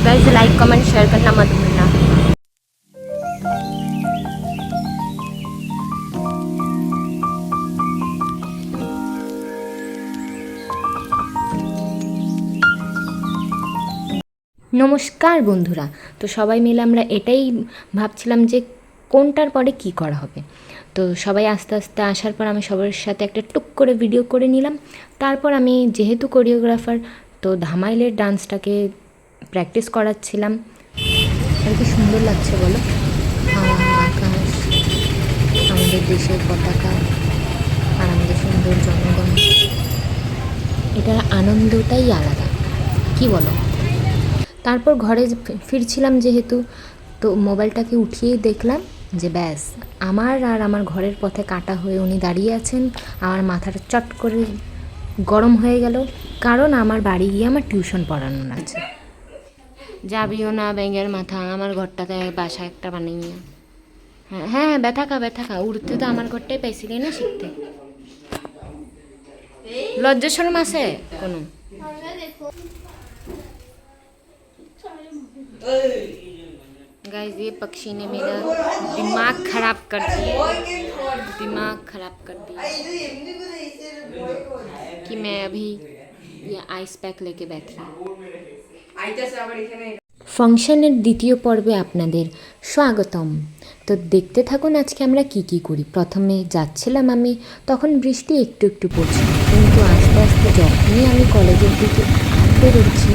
Guys like comment share करना मत भूलना। নমস্কার বন্ধুরা, তো সবাই মিলে আমরা এটাই ভাবছিলাম যে কোনটার পরে কি করা হবে। তো সবাই আস্তে আস্তে আসার পর আমি সবার সাথে একটা টুক করে ভিডিও করে নিলাম। তারপর আমি যেহেতু কোরিওগ্রাফার, তো ধামাইলের ডান্সটাকে প্র্যাকটিস করাচ্ছিলাম। আর কি সুন্দর লাগছে বলো, হাওয়া, আকাশ, আমাদের দেশের পতাকা আর আমাদের সুন্দর জনগণ, এটার আনন্দটাই আলাদা, কি বলো। তারপর ঘরে ফিরছিলাম যেহেতু, তো মোবাইলটাকে উঠিয়েই দেখলাম যে ব্যাস আমার আর আমার ঘরের পথে কাটা হয়ে উনি দাঁড়িয়ে আছেন। আমার মাথাটা চট করে গরম হয়ে গেল, কারণ আমার বাড়ি গিয়ে আমার টিউশন পড়ানোর আছে। যাবিও না ব্যাঙের মাথা, আমার ঘরটাতে বাসা একটা বানিয়ে। হ্যাঁ হ্যাঁ, ব্যথা খা, উঠতে তো আমার ঘরটাই পাইছিলি না শিখতে। লজ্জা শরম আছে কোনো? गाइस ये पक्षी ने मेरा दिमाग खराब कर दिया, कि मैं अभी ये आइस पैक लेके बैठी। ফাংশনের দ্বিতীয় পর্বে আপনাদের স্বাগতম। তো দেখতে থাকুন আজকে আমরা কি কি করি। প্রথমে যাচ্ছিলাম আমি, তখন বৃষ্টি একটু একটু পড়ছিল, কিন্তু আস্তে আস্তে যখনই আমি কলেজের দিকে বেরোচ্ছি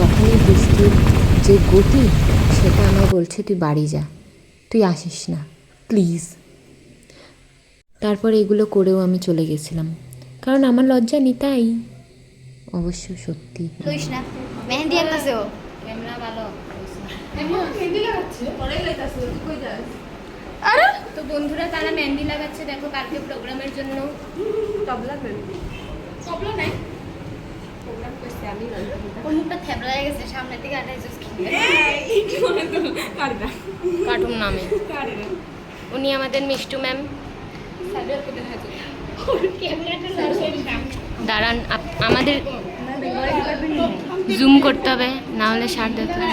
তখনই বৃষ্টির যে গতি সেটা আমায় বলছে তুই বাড়ি যা, তুই আসিস না প্লিজ। তারপর এগুলো করেও আমি চলে গেছিলাম, কারণ আমার লজ্জা নেই তাই। অবশ্য সত্যি মেহেন্দি আঁকতেছে ও, ক্যামেরা ভালো মেহেন্দি লাগাচ্ছে, পরেই লাগাচ্ছে। তুই কই যাস? আরে তো বন্ধুরা তারা মেহেন্দি লাগাচ্ছে, দেখো কালকে প্রোগ্রামের জন্য। তবলা মেহেন্দি, তবলা নাই, প্রোগ্রাম করতে আমি ওর মুখটা থেবড়া হয়ে গেছে, সামনে থেকে আটা জুস খেয়ে এই কি বলে তো কারদা কাটুম নামে উনি আমাদের মিষ্টু ম্যাম। সাইডার কোথায় থাকে ওর ক্যামেরাটা দাঁড়ান, আমাদের জুম করতে হবে, না হলে স্যার দেখবে।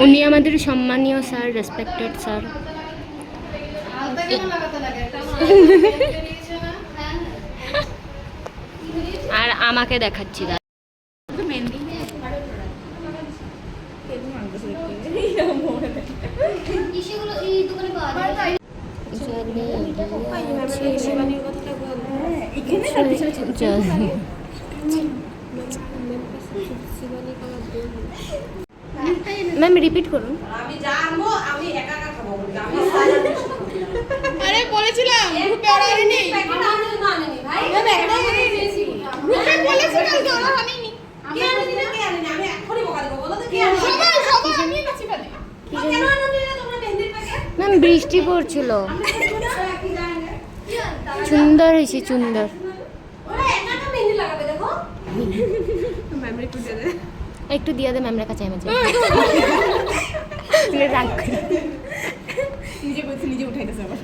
উনি আমাদের সম্মানীয় স্যার, রেসপেক্টেড স্যার। আর আমাকে দেখাচ্ছি দাদা ম্যাম রিপিট করুন। আমি জানবো, আমি একা একা খাবো। আরে বলেছিলাম গ্রুপে ওরা আনেনি, প্যাকেট আনেনি ভাই, ম্যাম একদম এনেছি গ্রুপে বলেছিলাম যে ওরা আনেনি। কে আনেনি না কে আনেনি, আমি এখনই বকা দেব, বলো তো কে আনেনি। সবাই আমি এনেছি বলে কেন আনেনি না তোমরা মেহেন্দির প্যাকেট? ম্যাম বৃষ্টি পড়ছিল, সুন্দর হয়েছে সুন্দর। ওরা একা একা মেহেন্দি লাগাবে দেখো। ম্যাম একটু দিয়ে দে ম্যামের কাছে, আমি রাগ নিজে বলছি, নিজে উঠাইতেছে আবার।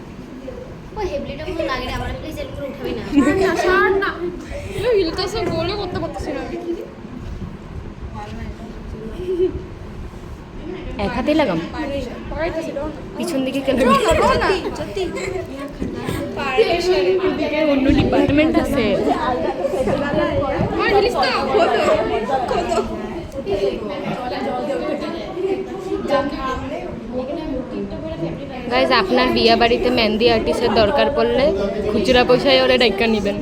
ওই হেবলিটা মনে লাগে না আমার, প্লিজ এর উপরে উঠাবি না। না ছাড় না, এই হিলতেছে গোলে করতে করতেছ না। এক হাতেই লাগাম, পিছন দিকে কেন না সত্যি পারে, অন্য ডিপার্টমেন্ট আছে। আর হিলিস তো কত গাইজ, আপনার বিয়া বাড়িতে মেহেন্দি আর্টিস্টের দরকার পড়লে খুচরা পয়সায় ওরা ডাইকা নেবেন।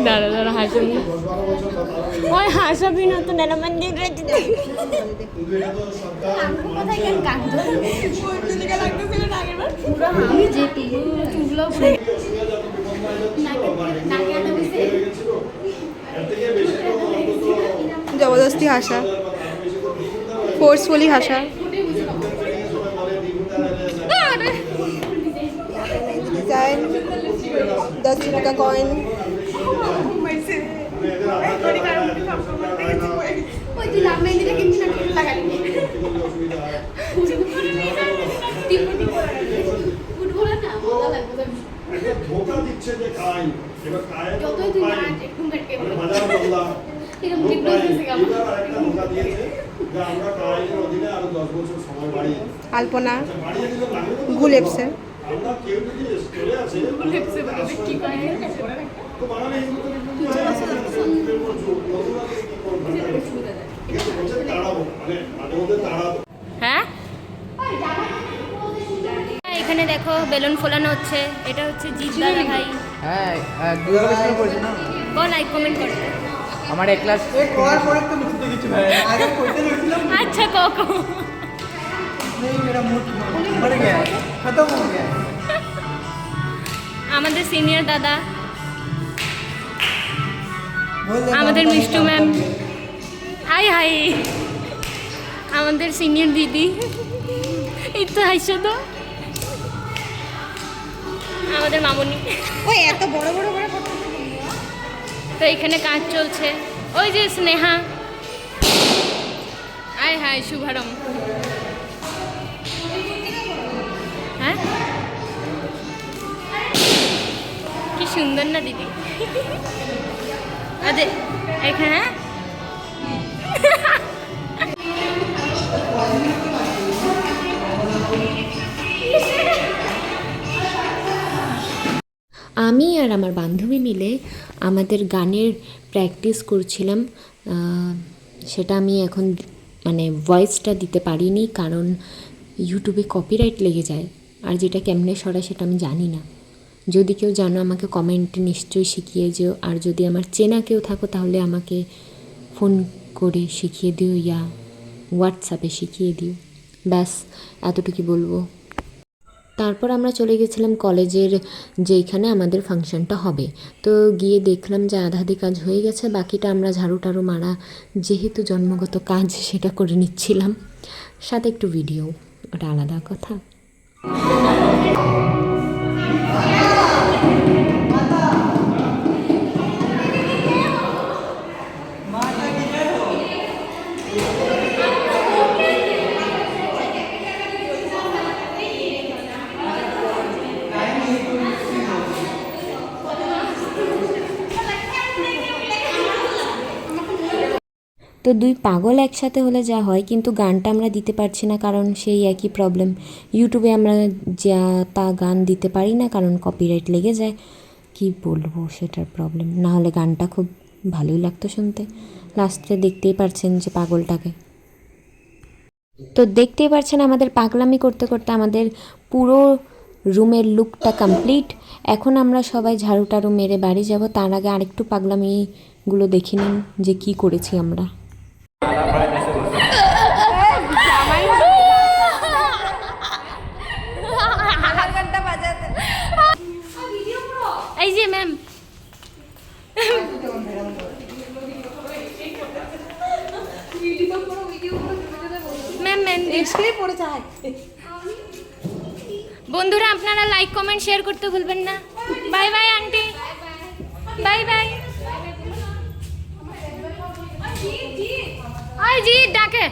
দাঁড়া দাঁড়া হাসুন, ওই হাসাবি না তো নেলা মেহেন্দি জবরদস্তি হাসা, ফোর্সফুলি হাসা। डिजाइन 10 रुपये का कॉइन। ধোকা দিচ্ছে যে খাই, এবার খায় যতই তুই একটু আলপনা গুলেপসে হ্যাঁ এখানে দেখো বেলুন ফোলানো হচ্ছে, এটা হচ্ছে জিৎ দাদা ভাই। হ্যাঁ দুর্গাপুজো করছি না বল লাইক কমেন্ট করো। আমার এক ক্লাস করার পরে তো লিখতে কিছু না আগে করতে লিখছিলাম আচ্ছা কোকো नहीं मेरा मूड मर गया है खत्म हो गया है আমাদের সিনিয়র দাদা, बोल दे আমাদের মিষ্টু ম্যাম, হাই হাই আমাদের সিনিয়র দিদি, এই তো হাইছো তো আমাদের মামুনি। ওই এত বড় বড় করে তো এখানে কাজ চলছে, ওই যে স্নেহা, আয় হাই শুভারম। হ্যাঁ কি সুন্দর না দিদি, আরে এখানে হ্যাঁ আমি আর আমার বান্ধবী মিলে আমাদের গানের প্র্যাকটিস করছিলাম। সেটা আমি এখন মানে ভয়েসটা দিতে পারিনি, কারণ ইউটিউবে কপিরাইট লেগে যায়, আর যেটা কেমনে সরাই সেটা আমি জানি না। যদি কেউ জানো আমাকে কমেন্টে নিশ্চয়ই শিখিয়ে যেও, আর যদি আমার চেনা কেউ থাকো তাহলে আমাকে ফোন করে শিখিয়ে দিও, ইয়া হোয়াটসঅ্যাপে শিখিয়ে দিও। ব্যাস এতটুকু বলবো। তারপর আমরা চলে গেছিলাম কলেজের যেইখানে আমাদের ফাংশনটা হবে। তো গিয়ে দেখলাম যে আধাআধি কাজ হয়ে গেছে, বাকিটা আমরা ঝাড়ু টাড়ু মারা যেহেতু জন্মগত কাজ সেটা করে নিচ্ছিলাম, সাথে একটু ভিডিও, ওটা আলাদা কথা। তো দুই পাগল একসাথে হলে যা হয়, কিন্তু গানটা আমরা দিতে পারছি না কারণ সেই একই প্রবলেম, ইউটিউবে আমরা যা তা গান দিতে পারি না কারণ কপিরাইট লেগে যায়। কি বলবো সেটার প্রবলেম, না হলে গানটা খুব ভালোই লাগতো শুনতে। লাস্টে দেখতেই পারছেন যে পাগলটাকে, তো দেখতেই পারছেন আমাদের পাগলামি করতে করতে আমাদের পুরো রুমের লুকটা কমপ্লিট। এখন আমরা সবাই ঝাড়ু টাড়ু মেরে বাড়ি যাব, তার আগে আরেকটু পাগলামিগুলো দেখে নিন যে কি করেছি আমরা। এই যে ম্যাম, বন্ধুরা আপনারা লাইক কমেন্ট শেয়ার করতে ভুলবেন না। Bye bye aunty, bye bye. ওই জি ডাকে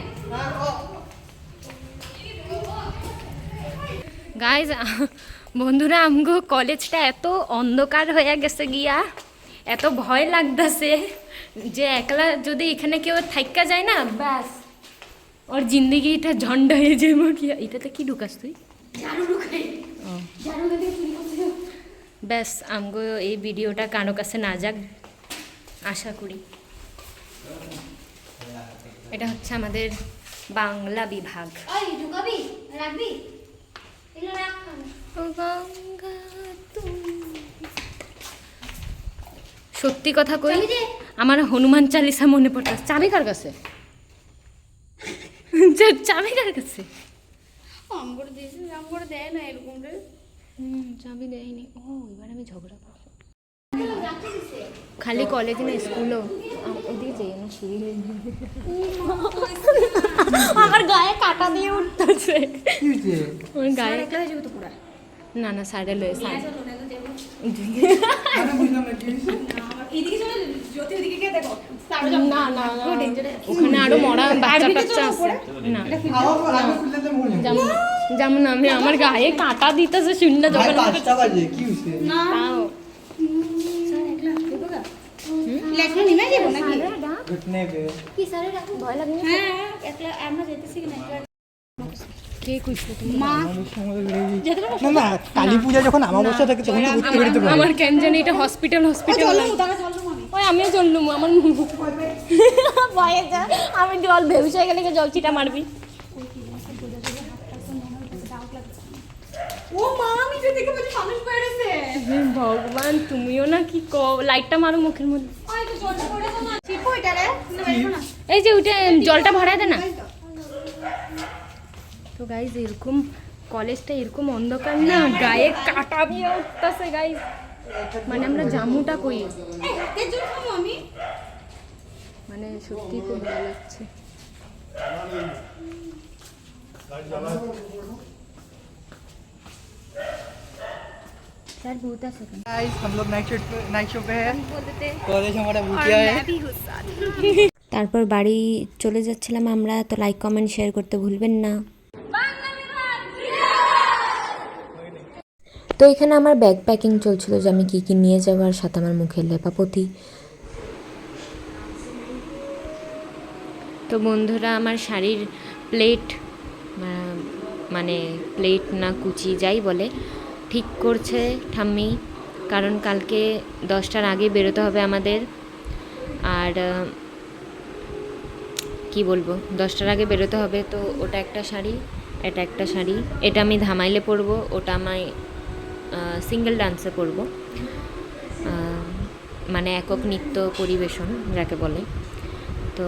গাইজ। বন্ধুরা আমগো কলেজটা এত অন্ধকার হয়ে গেছে গিয়া, এত ভয় লাগতেছে যে একলা যদি এখানে কেউ থাইকা যায় না, ব্যাস ওর জিন্দগিটা ঝন্ড হয়ে যাবো গিয়া। এটাতে কি ঢুকাস তুই? ব্যাস আমগো এই ভিডিওটা কারো কাছে না যাক আশা করি। এটা হচ্ছে আমাদের বাংলা বিভাগ। সত্যি কথা কই, আমার হনুমান চালিসা মনে পড়তে। চাবি কার কাছে? চাবি কার কাছে? চাবি দেয়নি। ও এবার আমি ঝগড়া করবো। খালি কলেজ না স্কুলও, ওদিকে যাই না সিঁড়ি, আমার গায়ে কাটা দিয়ে উঠতেছে। ওর গায়ে না না সাইডে লয়ে সাইড না না ওখানে আরো মরা বাচ্চা কাচ্চা আছে। না যেমন আমি আমার গায়ে কাটা দিতেছে শূন্য যখন তাও घुटने पे কি স্যারে রাখুন ভয় লাগে না? হ্যাঁ একলা আমরা যেতেছি কি না একলা কে কইছো তুমি? মা যেতে পারো না না কালী পূজা যখন অমাবস্যা থাকে তখন তো ঘুরতে বেরোতে পারি আমার কেন জানি এটা হসপিটাল চলো দাঁড়া চলো আমি ওই আমিও জ্বললুম আমার ভয়ে যা আমি জল ভেউসে গেলে জল চিটা মারবি। ও মা আমি যে দেখে বলছি মানুষ বেড়েছে ভগবান তুমিও না কি লাইটটা মারো মুখের মধ্যে। ওই তো জলটা পড়ে না চিপো এটা রে না বেরো না এই যে ওইটা জলটা ভরায় দে না। তো গাইজ এরকম কলেজটা এরকম অন্ধকার না গায়ে কাটা দিয়ে উঠতেছে গাইজ মানে আমরা জামুটা কই কে জল খাবো আমি মানে সত্যি খুব ভালো লাগছে। স্যার ভূত আছে কেন गाइस हम लोग नाइट शो पे है বলতে कॉलेज हमारा भूतिया है তারপর বাড়ি চলে যাচ্ছিলাম আমরা। তো লাইক কমেন্ট শেয়ার করতে ভুলবেন না। তো এখানে আমার ব্যাগ প্যাকিং চলছিল যে আমি কী কী নিয়ে যাবো আর সাথে আমার মুখের লেপাপতি। তো বন্ধুরা আমার শাড়ির প্লেট মানে প্লেট না কুচি যাই বলে ঠিক করছে ঠাম্মি, কারণ কালকে 10টার আগে বেরোতে হবে আমাদের। আর কি বলবো 10টার আগে বেরোতে হবে। তো ওটা একটা শাড়ি, এটা একটা শাড়ি, এটা আমি ধামাইলে পরবো, ওটা আমি সিঙ্গেল ডান্সে পরবো, মানে একক নৃত্য পরিবেশন যাকে বলে। তো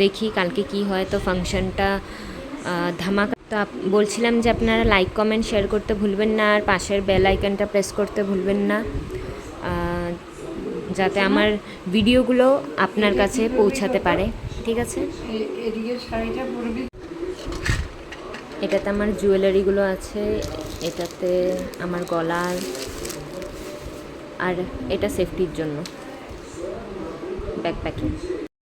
দেখি কালকে কি হয়। তো ফাংশনটা ধামাকা। তো বলছিলাম যে আপনারা লাইক কমেন্ট শেয়ার করতে ভুলবেন না আর পাশের বেল আইকনটা প্রেস করতে ভুলবেন না, যাতে আমার ভিডিওগুলো আপনার কাছে পৌঁছাতে পারে। ঠিক আছে, এটাতে আমার জুয়েলারিগুলো আছে, এটাতে আমার গলার, আর এটা সেফটির জন্য ব্যাকপ্যাকিং।